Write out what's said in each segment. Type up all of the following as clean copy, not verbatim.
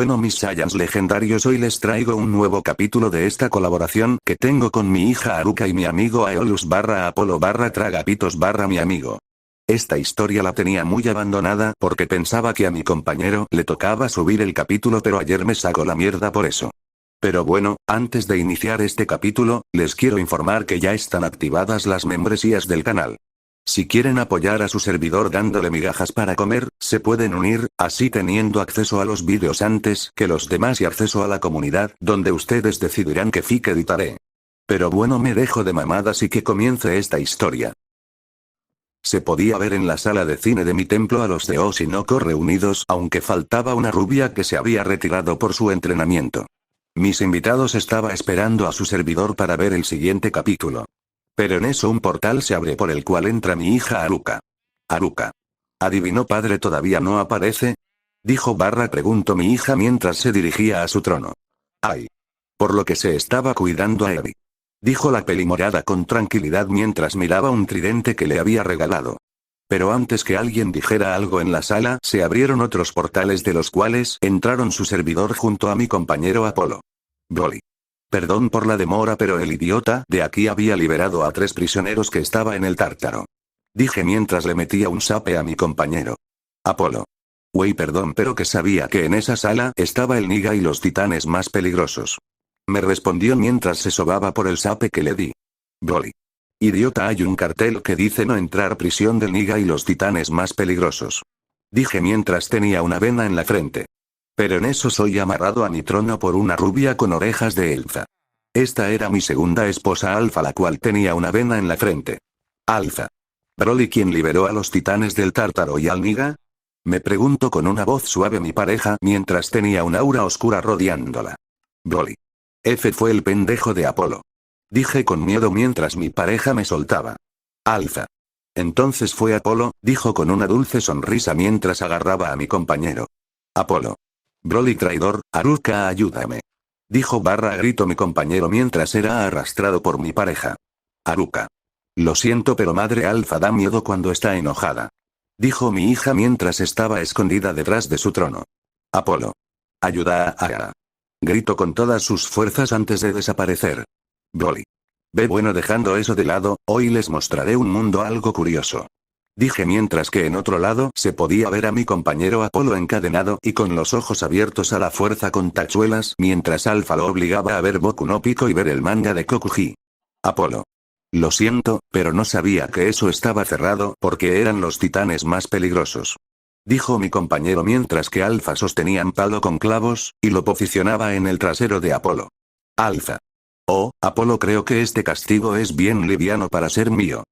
Bueno mis Saiyans legendarios, hoy les traigo un nuevo capítulo de esta colaboración que tengo con mi hija Haruka y mi amigo Aeolus / Apolo / Tragapitos / mi amigo. Esta historia la tenía muy abandonada porque pensaba que a mi compañero le tocaba subir el capítulo, pero ayer me sacó la mierda por eso. Pero bueno, antes de iniciar este capítulo, les quiero informar que ya están activadas las membresías del canal. Si quieren apoyar a su servidor dándole migajas para comer, se pueden unir, así teniendo acceso a los vídeos antes que los demás y acceso a la comunidad, donde ustedes decidirán qué fic editaré. Pero bueno, me dejo de mamadas y que comience esta historia. Se podía ver en la sala de cine de mi templo a los de Oshinoko reunidos, aunque faltaba una rubia que se había retirado por su entrenamiento. Mis invitados estaba esperando a su servidor para ver el siguiente capítulo. Pero en eso un portal se abre por el cual entra mi hija Haruka. Haruka. ¿Adivinó padre todavía no aparece? Dijo / preguntó mi hija mientras se dirigía a su trono. Ay. Por lo que se estaba cuidando a Eri. Dijo la pelimorada con tranquilidad mientras miraba un tridente que le había regalado. Pero antes que alguien dijera algo en la sala, se abrieron otros portales de los cuales entraron su servidor junto a mi compañero Apolo. Broly. Perdón por la demora, pero el idiota de aquí había liberado a 3 prisioneros que estaba en el tártaro. Dije mientras le metía un sape a mi compañero. Apolo. Wey, perdón, pero que sabía que en esa sala estaba el Niga y los titanes más peligrosos. Me respondió mientras se sobaba por el sape que le di. Broly. Idiota, hay un cartel que dice no entrar, prisión del Niga y los titanes más peligrosos. Dije mientras tenía una vena en la frente. Pero en eso soy amarrado a mi trono por una rubia con orejas de elfa. Esta era mi segunda esposa Alfa, la cual tenía una vena en la frente. Alfa. ¿Broly quien liberó a los titanes del tártaro y al Niga? Me preguntó con una voz suave mi pareja mientras tenía un aura oscura rodeándola. Broly. F fue el pendejo de Apolo. Dije con miedo mientras mi pareja me soltaba. Alfa. Entonces fue Apolo, dijo con una dulce sonrisa mientras agarraba a mi compañero. Apolo. Broly traidor, Haruka ayúdame. Dijo / grito mi compañero mientras era arrastrado por mi pareja. Haruka. Lo siento, pero madre Alfa da miedo cuando está enojada. Dijo mi hija mientras estaba escondida detrás de su trono. Apolo. Ayuda a Ara. Gritó con todas sus fuerzas antes de desaparecer. Broly. Ve, bueno, dejando eso de lado, hoy les mostraré un mundo algo curioso. Dije mientras que en otro lado se podía ver a mi compañero Apolo encadenado y con los ojos abiertos a la fuerza con tachuelas mientras Alfa lo obligaba a ver Boku no Pico y ver el manga de Kokuji. Apolo. Lo siento, pero no sabía que eso estaba cerrado porque eran los titanes más peligrosos. Dijo mi compañero mientras que Alfa sostenía un palo con clavos y lo posicionaba en el trasero de Apolo. Alfa. Oh, Apolo, creo que este castigo es bien liviano para ser mío.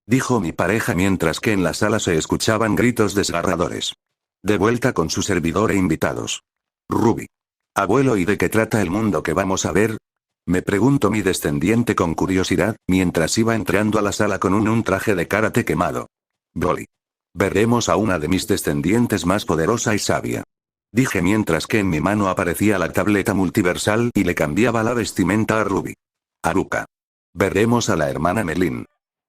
Dijo mi pareja mientras que en la sala se escuchaban gritos desgarradores. De vuelta con su servidor e invitados. Ruby. Abuelo, ¿y de qué trata el mundo que vamos a ver? Me preguntó mi descendiente con curiosidad, mientras iba entrando a la sala con un traje de karate quemado. Broly. Veremos a una de mis descendientes más poderosa y sabia. Dije mientras que en mi mano aparecía la tableta multiversal y le cambiaba la vestimenta a Ruby. Haruka. Veremos a la hermana Melin.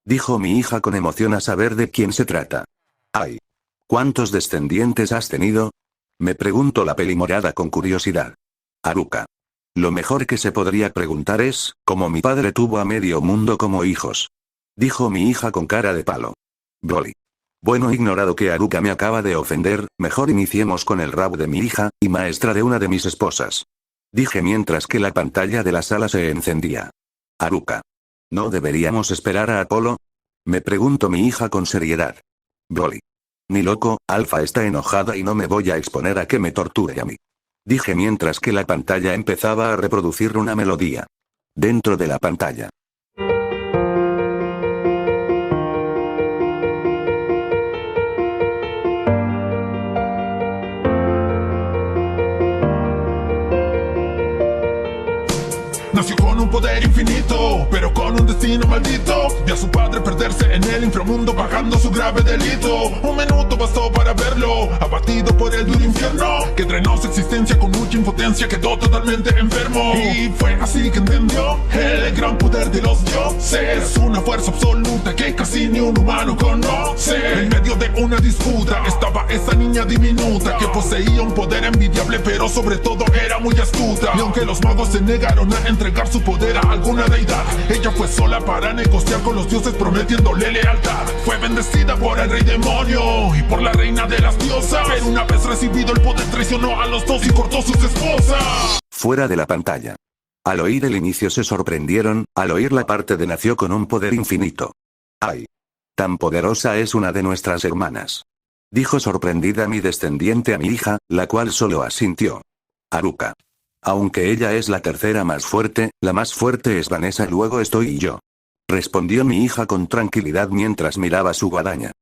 Dijo mi hija con emoción a saber de quién se trata. Ay. ¿Cuántos descendientes has tenido? Me preguntó la pelimorada con curiosidad. Haruka. Lo mejor que se podría preguntar es, ¿cómo mi padre tuvo a medio mundo como hijos? Dijo mi hija con cara de palo. Broly. Bueno, ignorado que Haruka me acaba de ofender, mejor iniciemos con el rap de mi hija, y maestra de una de mis esposas. Dije mientras que la pantalla de la sala se encendía. Haruka. ¿No deberíamos esperar a Apolo? Me preguntó mi hija con seriedad. Broly. Ni loco, Alfa está enojada y no me voy a exponer a que me torture a mí. Dije mientras que la pantalla empezaba a reproducir una melodía. Dentro de la pantalla. nació con un poder infinito, pero con un destino maldito. Vio a su padre perderse en el inframundo pagando su grave delito. Un minuto bastó para verlo, abatido por el duro infierno que drenó su existencia con mucha impotencia, quedó totalmente enfermo. Y fue así que entendió el gran poder de los dioses, una fuerza absoluta que casi ni un humano conoce. En medio de una disputa estaba esa niña diminuta que poseía un poder envidiable, pero sobre todo era muy astuta. Y aunque los magos se negaron a entregar su poder a alguna deidad, ella fue sola para negociar con los dioses prometiéndole lealtad. Fue bendecida por el rey demonio y por la reina de las diosas, pero una vez recibido el poder traicionó a los dos y cortó sus esposas. Fuera de la pantalla. Al oír el inicio se sorprendieron, al oír la parte de nació con un poder infinito. ¡Ay! Tan poderosa es una de nuestras hermanas. Dijo sorprendida mi descendiente a mi hija, la cual solo asintió. Haruka. Aunque ella es la tercera más fuerte, la más fuerte es Vanessa, luego estoy yo. Respondió mi hija con tranquilidad mientras miraba su guadaña.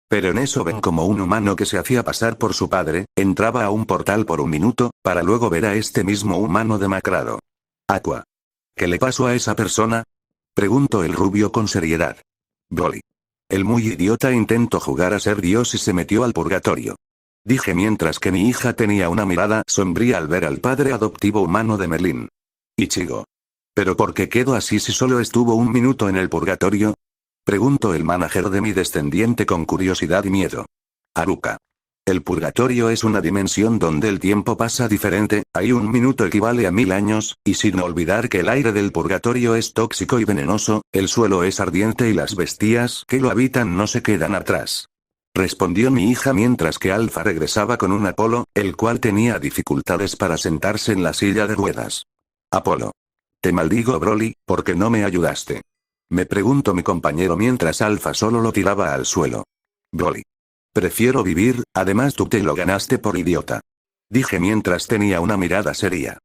Pero en eso ven como un humano que se hacía pasar por su padre, entraba a un portal por un minuto, para luego ver a este mismo humano demacrado. Aqua. ¿Qué le pasó a esa persona? Preguntó el rubio con seriedad. Broly. El muy idiota intentó jugar a ser Dios y se metió al purgatorio. Dije mientras que mi hija tenía una mirada sombría al ver al padre adoptivo humano de Merlín. Ichigo. ¿Pero por qué quedó así si solo estuvo un minuto en el purgatorio? Preguntó el manager de mi descendiente con curiosidad y miedo. Haruka. El purgatorio es una dimensión donde el tiempo pasa diferente, ahí un minuto equivale a 1000 años, y sin olvidar que el aire del purgatorio es tóxico y venenoso, el suelo es ardiente y las bestias que lo habitan no se quedan atrás. Respondió mi hija mientras que Alpha regresaba con un Apolo, el cual tenía dificultades para sentarse en la silla de ruedas. Apolo. Te maldigo Broly, porque no me ayudaste. Me preguntó mi compañero mientras Alpha solo lo tiraba al suelo. Broly. Prefiero vivir, además tú te lo ganaste por idiota. Dije mientras tenía una mirada seria.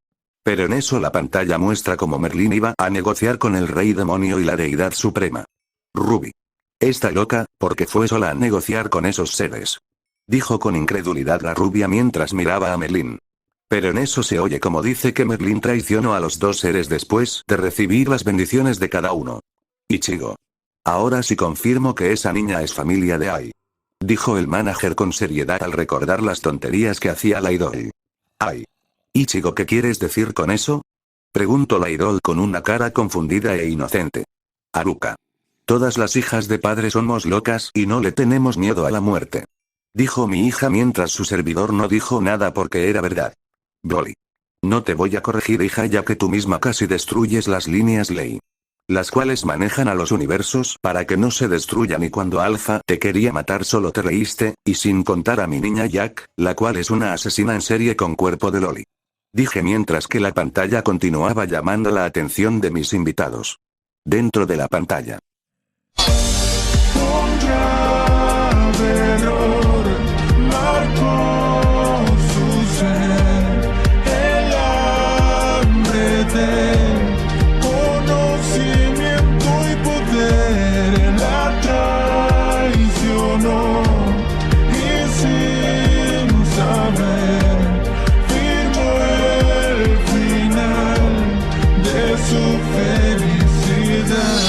Pero en eso la pantalla muestra como Merlín iba a negociar con el rey demonio y la deidad suprema. Ruby. Está loca, porque fue sola a negociar con esos seres. Dijo con incredulidad la rubia mientras miraba a Merlín. Pero en eso se oye como dice que Merlín traicionó a los dos seres después de recibir las bendiciones de cada uno. Ichigo. Ahora sí confirmo que esa niña es familia de Ai. Dijo el manager con seriedad al recordar las tonterías que hacía la idol. Ai. Ichigo, ¿qué quieres decir con eso? Preguntó la idol con una cara confundida e inocente. Haruka. Todas las hijas de padre somos locas y no le tenemos miedo a la muerte. Dijo mi hija mientras su servidor no dijo nada porque era verdad. Broly. No te voy a corregir hija ya que tú misma casi destruyes las líneas ley. Las cuales manejan a los universos para que no se destruyan y cuando Alpha te quería matar solo te reíste, y sin contar a mi niña Jack, la cual es una asesina en serie con cuerpo de Loli. Dije mientras que la pantalla continuaba llamando la atención de mis invitados. Dentro de la pantalla. Un grave error marcó su ser, el hambre de conocimiento y poder la traicionó y sin saber firmó el final de su felicidad.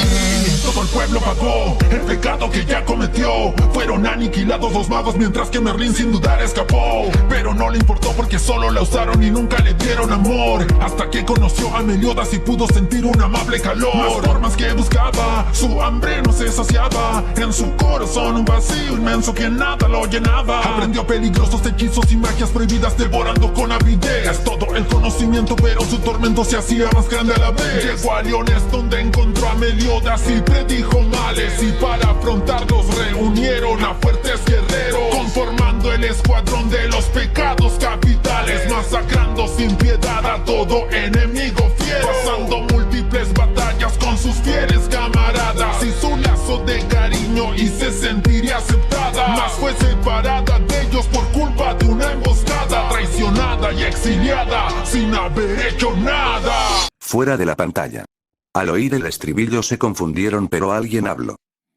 Todo el pueblo pagó el pecado que ya cometió. Fueron aniquilados los magos mientras que Merlín sin dudar escapó. Pero no le importó porque solo la usaron y nunca le dieron amor. Hasta que conoció a Meliodas y pudo sentir un amable calor. Las formas que buscaba, su hambre no se saciaba. En su corazón un vacío inmenso que nada lo llenaba. Aprendió peligrosos hechizos y magias prohibidas devorando con avidez todo el conocimiento, pero su tormento se hacía más grande a la vez. Llegó a Leones donde encontró a Meliodas y predijo males, y para afrontarlos reunieron a fuertes guerreros, conformando el escuadrón de los pecados capitales, masacrando sin piedad a todo enemigo fiero, pasando múltiples batallas con sus fieles camaradas. Hizo un lazo de cariño y se sentiría aceptada, mas fue separada de ellos por culpa de una emboscada, traicionada y exiliada sin haber hecho nada. Fuera de la pantalla. Al oír el estribillo se confundieron, pero alguien habló.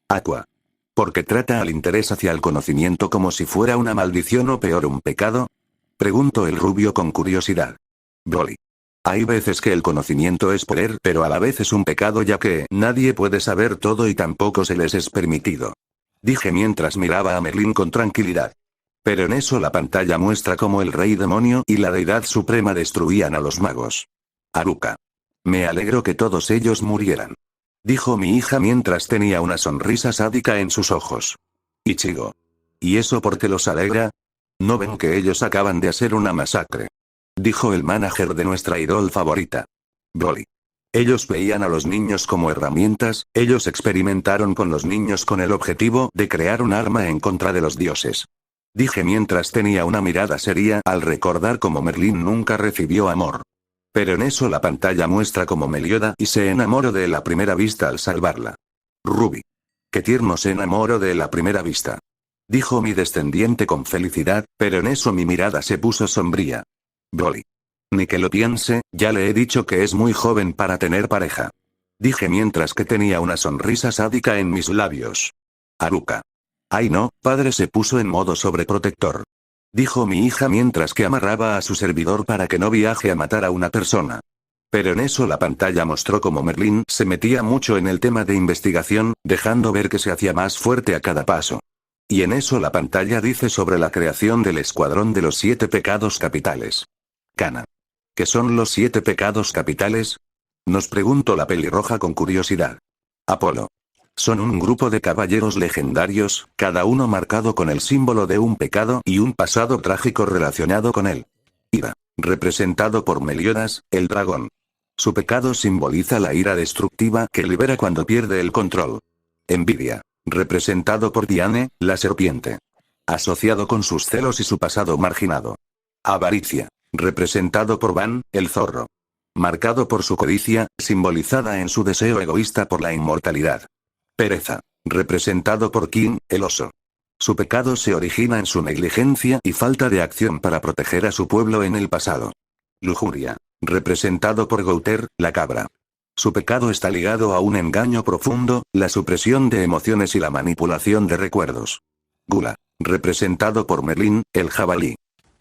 Aqua. ¿Por qué trata al interés hacia el conocimiento como si fuera una maldición o peor un pecado? Preguntó el rubio con curiosidad. Broly. Hay veces que el conocimiento es poder, pero a la vez es un pecado ya que nadie puede saber todo y tampoco se les es permitido. Dije mientras miraba a Merlín con tranquilidad. Pero en eso la pantalla muestra cómo el rey demonio y la deidad suprema destruían a los magos. Haruka. Me alegro que todos ellos murieran. Dijo mi hija mientras tenía una sonrisa sádica en sus ojos. Ichigo. ¿Y eso por qué los alegra? ¿No ven que ellos acaban de hacer una masacre? Dijo el manager de nuestra idol favorita. Broly. Ellos veían a los niños como herramientas, ellos experimentaron con los niños con el objetivo de crear un arma en contra de los dioses. Dije mientras tenía una mirada seria al recordar cómo Merlín nunca recibió amor. Pero en eso la pantalla muestra cómo Melioda y se enamoró de él a primera vista al salvarla. Ruby. Qué tierno se enamoró de él a primera vista. Dijo mi descendiente con felicidad, pero en eso mi mirada se puso sombría. Broly. Ni que lo piense, ya le he dicho que es muy joven para tener pareja. Dije mientras que tenía una sonrisa sádica en mis labios. Haruka. Ay no, padre se puso en modo sobreprotector. Dijo mi hija mientras que amarraba a su servidor para que no viaje a matar a una persona. Pero en eso la pantalla mostró cómo Merlín se metía mucho en el tema de investigación, dejando ver que se hacía más fuerte a cada paso. Y en eso la pantalla dice sobre la creación del escuadrón de los 7 pecados capitales. Kana. ¿Qué son los 7 pecados capitales? Nos preguntó la pelirroja con curiosidad. Apolo. Son un grupo de caballeros legendarios, cada uno marcado con el símbolo de un pecado y un pasado trágico relacionado con él. Ira. Representado por Meliodas, el dragón. Su pecado simboliza la ira destructiva que libera cuando pierde el control. Envidia. Representado por Diane, la serpiente. Asociado con sus celos y su pasado marginado. Avaricia. Representado por Van, el zorro. Marcado por su codicia, simbolizada en su deseo egoísta por la inmortalidad. Pereza. Representado por King, el oso. Su pecado se origina en su negligencia y falta de acción para proteger a su pueblo en el pasado. Lujuria. Representado por Gouter, la cabra. Su pecado está ligado a un engaño profundo, la supresión de emociones y la manipulación de recuerdos. Gula. Representado por Merlín, el jabalí.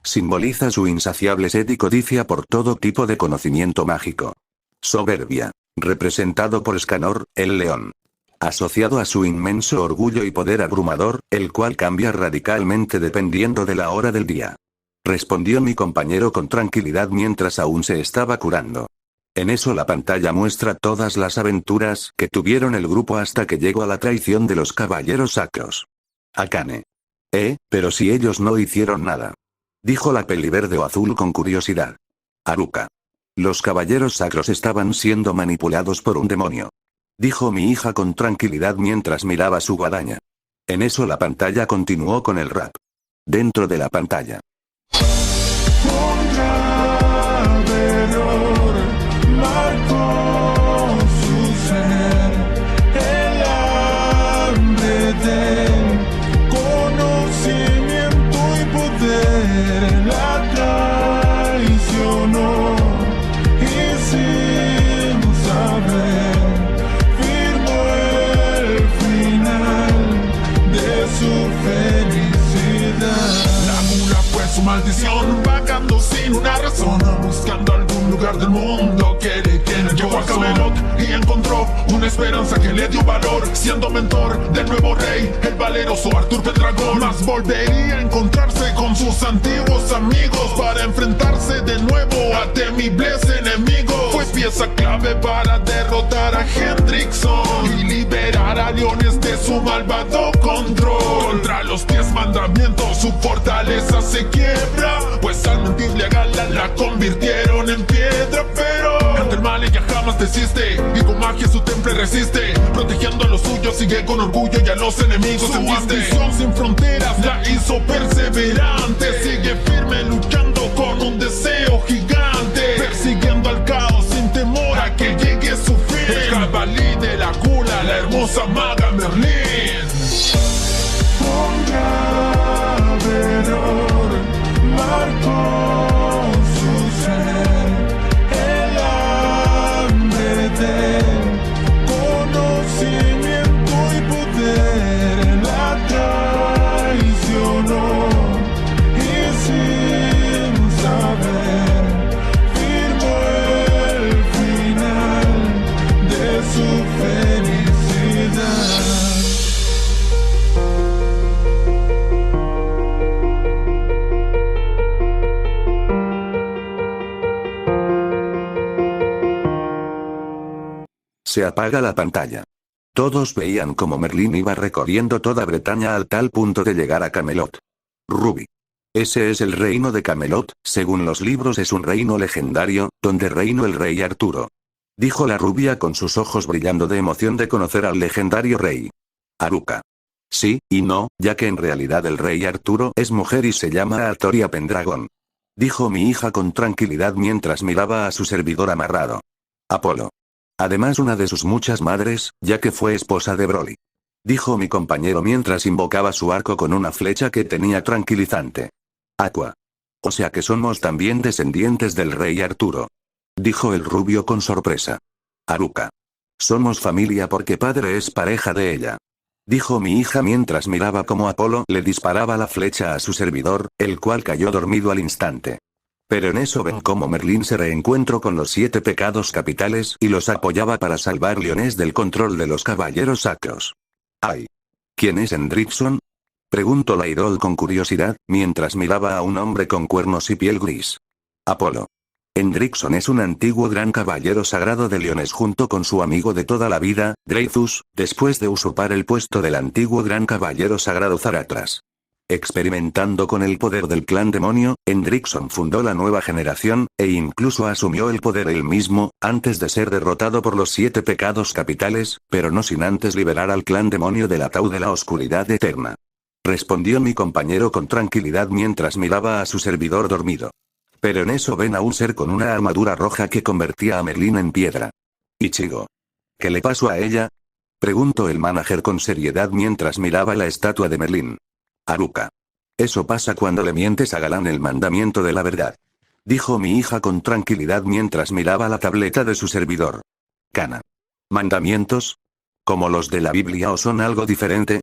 Simboliza su insaciable sed y codicia por todo tipo de conocimiento mágico. Soberbia. Representado por Escanor, el león. Asociado a su inmenso orgullo y poder abrumador, el cual cambia radicalmente dependiendo de la hora del día. Respondió mi compañero con tranquilidad mientras aún se estaba curando. En eso la pantalla muestra todas las aventuras que tuvieron el grupo hasta que llegó a la traición de los caballeros sacros. Akane. Pero si ellos no hicieron nada. Dijo la peliverde o azul con curiosidad. Haruka. Los caballeros sacros estaban siendo manipulados por un demonio. Dijo mi hija con tranquilidad mientras miraba su guadaña. En eso la pantalla continuó con el rap. Dentro de la pantalla. Un grave error marcó su ser, el hambre del conocimiento y poder la traicionó y sin saber firmó el final de su felicidad. La mula fue su maldición, vagando sin una razón, buscando algún lugar del mundo que le tiene. Llegó a Camelot y encontró una esperanza que le dio valor, siendo mentor del nuevo rey, el valeroso Arthur Pendragon. Mas volvería a encontrarse con sus antiguos amigos para enfrentarse de nuevo a temibles enemigos. Fue pieza clave para derrotar a Hendrickson y liberar a Leones de su malvado control. Contra los 10 mandamientos su fortaleza se quiebra, pues al mentirle a Gala la convirtieron en piedra. Pero ante el mal ella jamás desiste y con magia su temple resiste, protegiendo a los suyos, sigue con orgullo y a los enemigos su ambición sin fronteras la hizo perseverante, sigue firme luchando con un deseo gigante, persiguiendo al caos sin temor a que llegue su fin. El jabalí de la gula, la hermosa maga Merlín. Un grave error marcó su ser, el hambre del conocimiento y poder la traicionó y sin saber firmó Se apaga la pantalla. Todos veían cómo Merlín iba recorriendo toda Bretaña al tal punto de llegar a Camelot. Ruby. Ese es el reino de Camelot, según los libros es un reino legendario, donde reinó el rey Arturo. Dijo la rubia con sus ojos brillando de emoción de conocer al legendario rey. Haruka. Sí, y no, ya que en realidad el rey Arturo es mujer y se llama Artoria Pendragon. Dijo mi hija con tranquilidad mientras miraba a su servidor amarrado. Apolo. Además una de sus muchas madres, ya que fue esposa de Broly. Dijo mi compañero mientras invocaba su arco con una flecha que tenía tranquilizante. Aqua. O sea que somos también descendientes del rey Arturo. Dijo el rubio con sorpresa. Haruka. Somos familia porque padre es pareja de ella. Dijo mi hija mientras miraba cómo Apolo le disparaba la flecha a su servidor, el cual cayó dormido al instante. Pero en eso ven cómo Merlín se reencuentró con los 7 pecados capitales y los apoyaba para salvar Leones del control de los caballeros sacros. ¡Ay! ¿Quién es Hendrickson? Preguntó la idol con curiosidad, mientras miraba a un hombre con cuernos y piel gris. Apolo. Hendrickson es un antiguo gran caballero sagrado de Leones junto con su amigo de toda la vida, Dreyfus, después de usurpar el puesto del antiguo gran caballero sagrado Zaratras. Experimentando con el poder del clan demonio, Hendrickson fundó la nueva generación, e incluso asumió el poder él mismo, antes de ser derrotado por los 7 pecados capitales, pero no sin antes liberar al clan demonio del ataúd de la oscuridad eterna. Respondió mi compañero con tranquilidad mientras miraba a su servidor dormido. Pero en eso ven a un ser con una armadura roja que convertía a Merlín en piedra. Ichigo. ¿Qué le pasó a ella? Preguntó el manager con seriedad mientras miraba la estatua de Merlín. Haruka. Eso pasa cuando le mientes a Galán el mandamiento de la verdad. Dijo mi hija con tranquilidad mientras miraba la tableta de su servidor. Kana. ¿Mandamientos? ¿Como los de la Biblia o son algo diferente?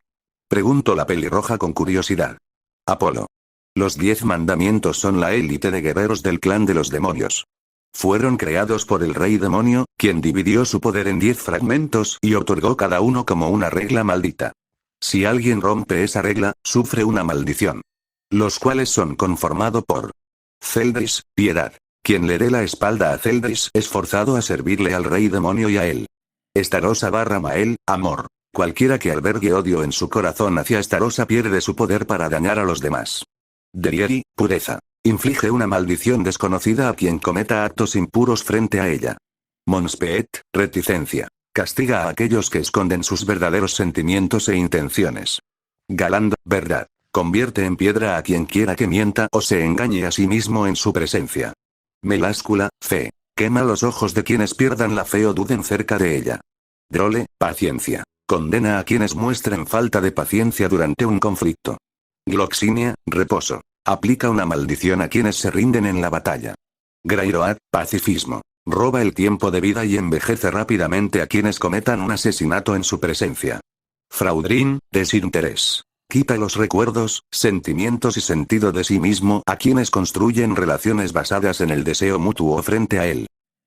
Preguntó la pelirroja con curiosidad. Apolo. Los 10 mandamientos son la élite de guerreros del clan de los demonios. Fueron creados por el rey demonio, quien dividió su poder en 10 fragmentos y otorgó cada uno como una regla maldita. Si alguien rompe esa regla, sufre una maldición. Los cuales son conformado por Celdris, piedad. Quien le dé la espalda a Celdris es forzado a servirle al rey demonio y a él. Estarosa / Mael, amor. Cualquiera que albergue odio en su corazón hacia Estarosa pierde su poder para dañar a los demás. Derieri, pureza. Inflige una maldición desconocida a quien cometa actos impuros frente a ella. Monspeet, reticencia. Castiga a aquellos que esconden sus verdaderos sentimientos e intenciones. Galand, verdad. Convierte en piedra a quien quiera que mienta o se engañe a sí mismo en su presencia. Meláscula, fe. Quema los ojos de quienes pierdan la fe o duden cerca de ella. Drole, paciencia. Condena a quienes muestren falta de paciencia durante un conflicto. Gloxinia, reposo. Aplica una maldición a quienes se rinden en la batalla. Grairoat, pacifismo. Roba el tiempo de vida y envejece rápidamente a quienes cometan un asesinato en su presencia. Fraudrin, desinterés. Quita los recuerdos, sentimientos y sentido de sí mismo a quienes construyen relaciones basadas en el deseo mutuo frente a él.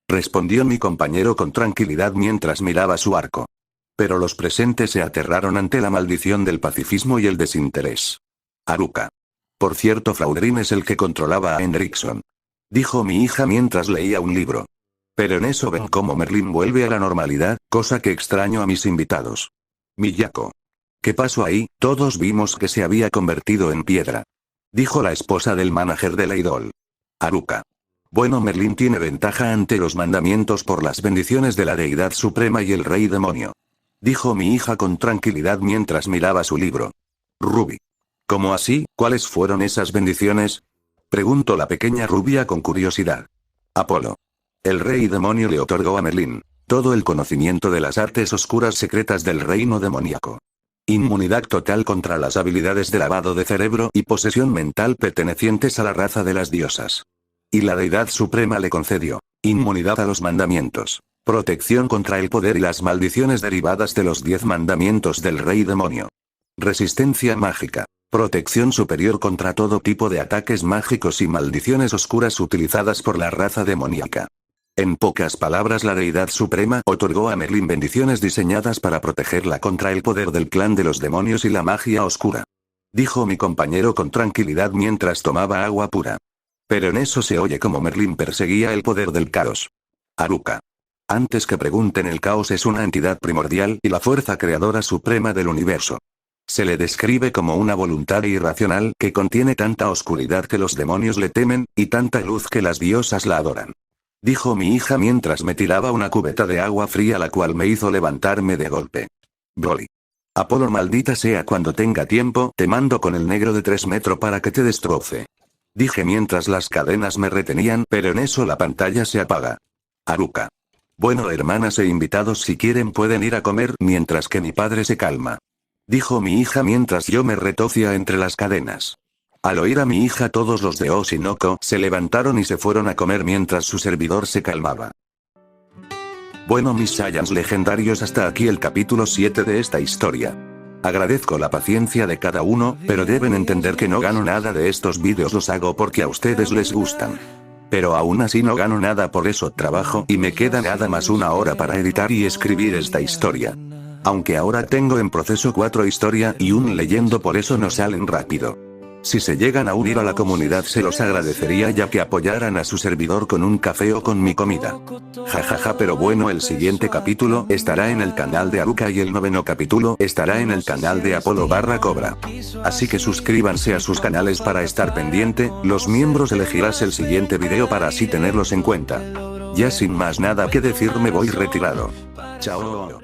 Respondió mi compañero con tranquilidad mientras miraba su arco. Pero los presentes se aterraron ante la maldición del pacifismo y el desinterés. Haruka. Por cierto, Fraudrin es el que controlaba a Hendrickson. Dijo mi hija mientras leía un libro. Pero en eso ven cómo Merlín vuelve a la normalidad, cosa que extraño a mis invitados. Miyako. ¿Qué pasó ahí? Todos vimos que se había convertido en piedra. Dijo la esposa del manager de la idol. Haruka. Bueno, Merlín tiene ventaja ante los mandamientos por las bendiciones de la deidad suprema y el rey demonio. Dijo mi hija con tranquilidad mientras miraba su libro. Ruby. ¿Cómo así? ¿Cuáles fueron esas bendiciones? Preguntó la pequeña rubia con curiosidad. Apolo. El rey demonio le otorgó a Merlín todo el conocimiento de las artes oscuras secretas del reino demoníaco. Inmunidad total contra las habilidades de lavado de cerebro y posesión mental pertenecientes a la raza de las diosas. Y la deidad suprema le concedió inmunidad a los mandamientos, protección contra el poder y las maldiciones derivadas de los 10 mandamientos del rey demonio. Resistencia mágica. Protección superior contra todo tipo de ataques mágicos y maldiciones oscuras utilizadas por la raza demoníaca. En pocas palabras, la deidad suprema otorgó a Merlín bendiciones diseñadas para protegerla contra el poder del clan de los demonios y la magia oscura. Dijo mi compañero con tranquilidad mientras tomaba agua pura. Pero en eso se oye como Merlín perseguía el poder del caos. Haruka. Antes que pregunten, el caos es una entidad primordial y la fuerza creadora suprema del universo. Se le describe como una voluntad irracional que contiene tanta oscuridad que los demonios le temen, y tanta luz que las diosas la adoran. Dijo mi hija mientras me tiraba una cubeta de agua fría, la cual me hizo levantarme de golpe. Broly. Apolo, maldita sea, cuando tenga tiempo, te mando con el negro de 3 metros para que te destroce. Dije mientras las cadenas me retenían, pero en eso la pantalla se apaga. Haruka. Bueno, hermanas e invitados, si quieren pueden ir a comer mientras que mi padre se calma. Dijo mi hija mientras yo me retocía entre las cadenas. Al oír a mi hija, todos los de Oshinoko se levantaron y se fueron a comer mientras su servidor se calmaba. Bueno, mis Saiyans legendarios, hasta aquí el capítulo 7 de esta historia. Agradezco la paciencia de cada uno, pero deben entender que no gano nada de estos vídeos, los hago porque a ustedes les gustan. Pero aún así no gano nada, por eso trabajo y me queda nada más 1 hora para editar y escribir esta historia. Aunque ahora tengo en proceso 4 historias y un leyendo, por eso no salen rápido. Si se llegan a unir a la comunidad se los agradecería, ya que apoyaran a su servidor con un café o con mi comida. Jajaja, pero bueno, el siguiente capítulo estará en el canal de Haruka y el 9º capítulo estará en el canal de Apolo/Cobra. Así que suscríbanse a sus canales para estar pendiente, los miembros elegirás el siguiente video para así tenerlos en cuenta. Ya sin más nada que decir me voy retirado. Chao.